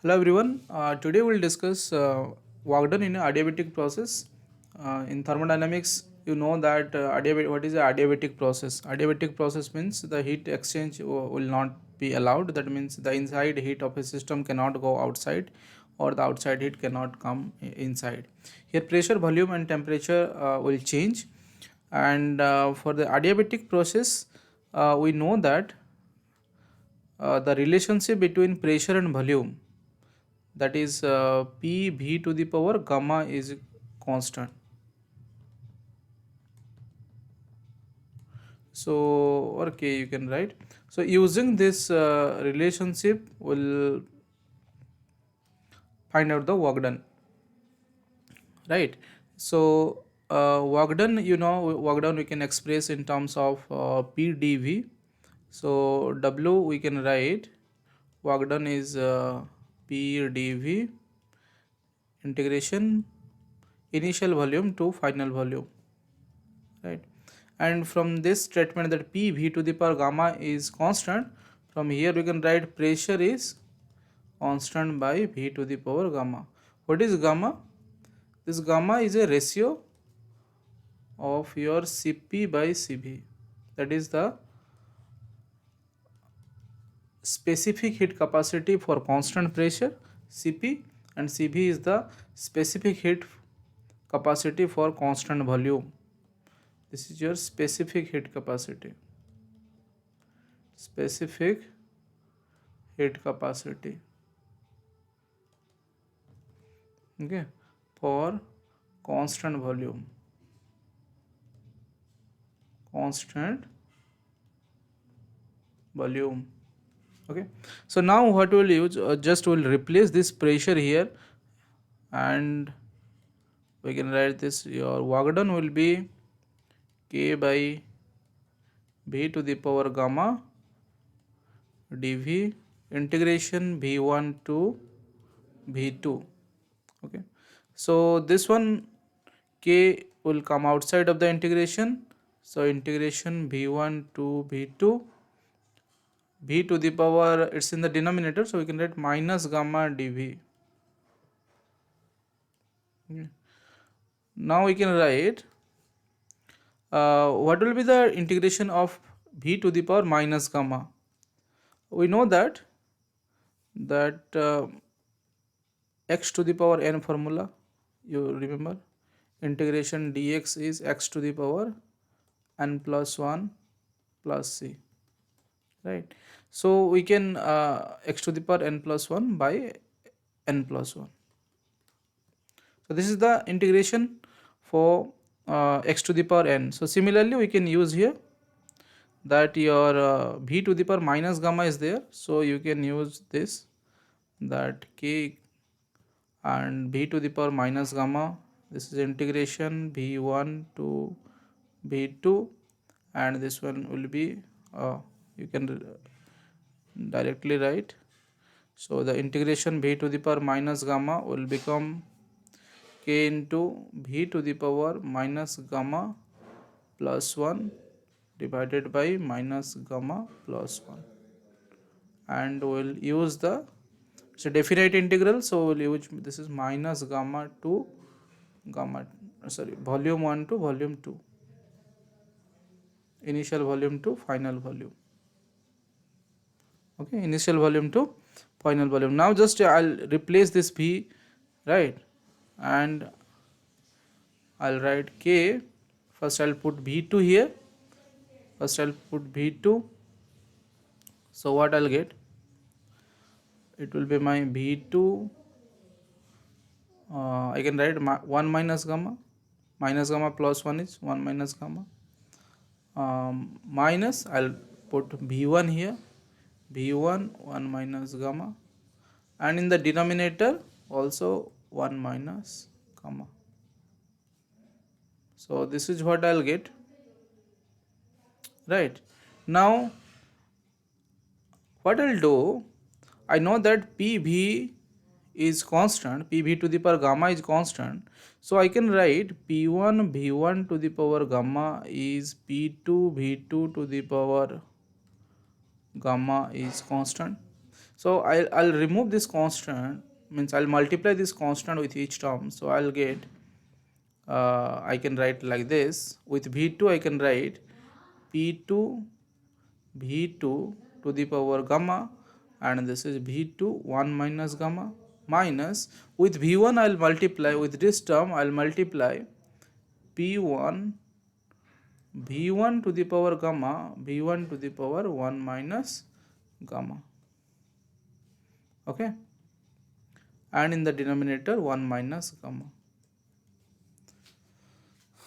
Hello everyone. Today we'll discuss Workdone in an adiabatic process. In thermodynamics, you know that what is an adiabatic process? Adiabatic process means the heat exchange will not be allowed. That means the inside heat of a system cannot go outside, or the outside heat cannot come inside. Here, pressure, volume, and temperature will change. And for the adiabatic process, we know that the relationship between pressure and volume, that is p v to the power gamma, is constant. So okay, you can write. So using this relationship, we'll find out the work done, right? So work done, work done we can express in terms of p dv. So w we can write, work done is p dv integration initial volume to final volume, right? And from this statement that p v to the power gamma is constant, from here we can write pressure is constant by v to the power gamma. What is gamma? This gamma is a ratio of your cp by cv, that is the specific heat capacity for constant pressure cp, and cv is the specific heat capacity for constant volume. This is your specific heat capacity, specific heat capacity, okay, for constant volume, constant volume. Okay, so now what we'll use, just we'll replace this pressure here, and we can write this, your work done will be k by v to the power gamma dv integration v1 to v2. Okay, so this one k will come outside of the integration, so integration v1 to v2, v to the power, it's in the denominator, so we can write minus gamma dv. Okay. Now we can write what will be the integration of v to the power minus gamma. We know that x to the power n formula, you remember, integration dx is x to the power n plus 1 plus c, right? So we can x to the power n plus 1 by n plus 1. So this is the integration for x to the power n. So similarly we can use here that your v to the power minus gamma is there, so you can use this, that k and v to the power minus gamma, this is integration v1 to v2, and this one will be you can directly write. So the integration v to the power minus gamma will become k into v to the power minus gamma plus 1 divided by minus gamma plus 1, and we'll use the, it's a definite integral, so we'll use, this is minus gamma to gamma, sorry, volume 1 to volume 2, initial volume to final volume. Okay, initial volume to final volume. Now just I'll replace this v, right, and I'll write k. First I'll put v2 here, first I'll put v2. So what I'll get, it will be my v2, I can write 1 minus gamma plus 1 is 1 minus gamma, minus, I'll put v1 here, v1 1 minus gamma, and in the denominator also 1 minus gamma. So this is what I'll get, right? Now what I'll do, I know that pv is constant, pv to the power gamma is constant, so I can write p1 v1 to the power gamma is p2 v2 to the power gamma is constant. So I'll remove this constant, means I'll multiply this constant with each term. So I'll get, I can write like this. With V2 I can write P2 V2 to the power gamma, and this is V2 1 minus gamma, minus with V1 I'll multiply with this term, I'll multiply P1 V1 to the power gamma, V1 to the power 1 minus gamma. Okay, and in the denominator 1 minus gamma.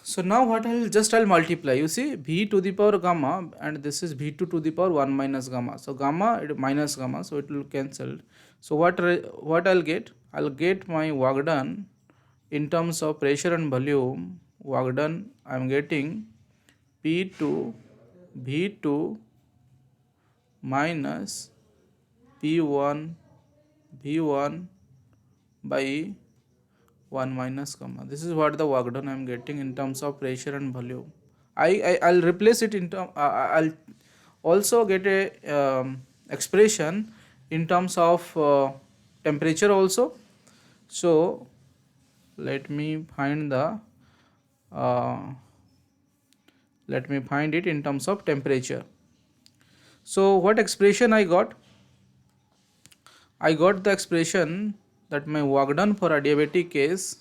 So now what I'll multiply, you see, V to the power gamma, and this is V2 to the power 1 minus gamma. So gamma minus gamma, so it will cancel. So what I'll get? I'll get my work done in terms of pressure and volume. Work done, I'm getting P2 V2 minus P1 V1 by 1 minus gamma. This is what the work done I am getting in terms of pressure and volume. I'll replace it in term. I'll also get a expression in terms of temperature also. So let me find the let me find it in terms of temperature. So what expression I got? I got the expression that my work done for adiabatic case,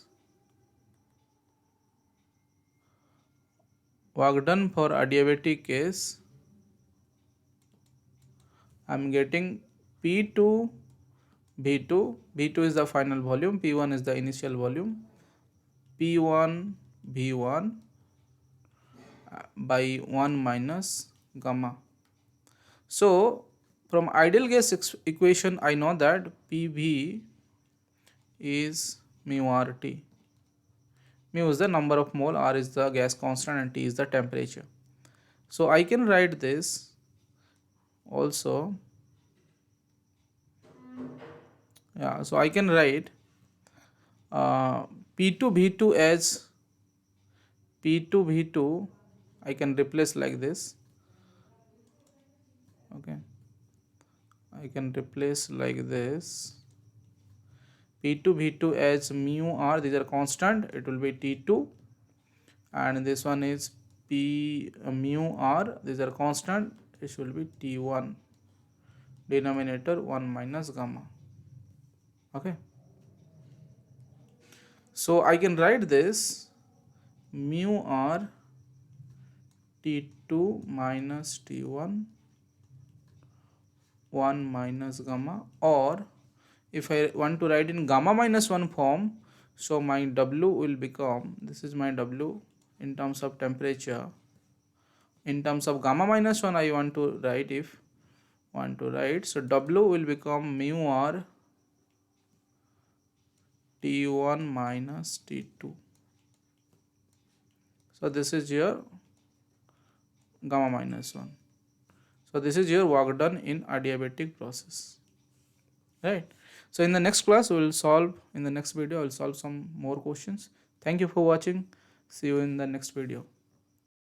I'm getting P2 V2, V2 is the final volume, P1 is the initial volume, P1 V1 by 1 minus gamma. So from ideal gas equation I know that PV is mu RT. Mu is the number of mole, R is the gas constant, and T is the temperature. So I can write this also. Yeah, so I can write P2 V2 as P2 V2, I can replace like this. Okay, I can replace like this. P2 V2 as mu R, these are constant, it will be T2, and this one is P mu R, these are constant, this will be T1, denominator 1 minus gamma. Okay, so I can write this mu R T2 minus T1 1 minus gamma, or if I want to write in gamma minus 1 form, so my W will become, this is my W in terms of temperature. In terms of gamma minus 1 I want to write, if want to write, so W will become mu R T1 minus T2. So this is your gamma minus 1. So this is your work done in adiabatic process, right? So in the next class we will solve, in the next video I will solve some more questions. Thank you for watching. See you in the next video.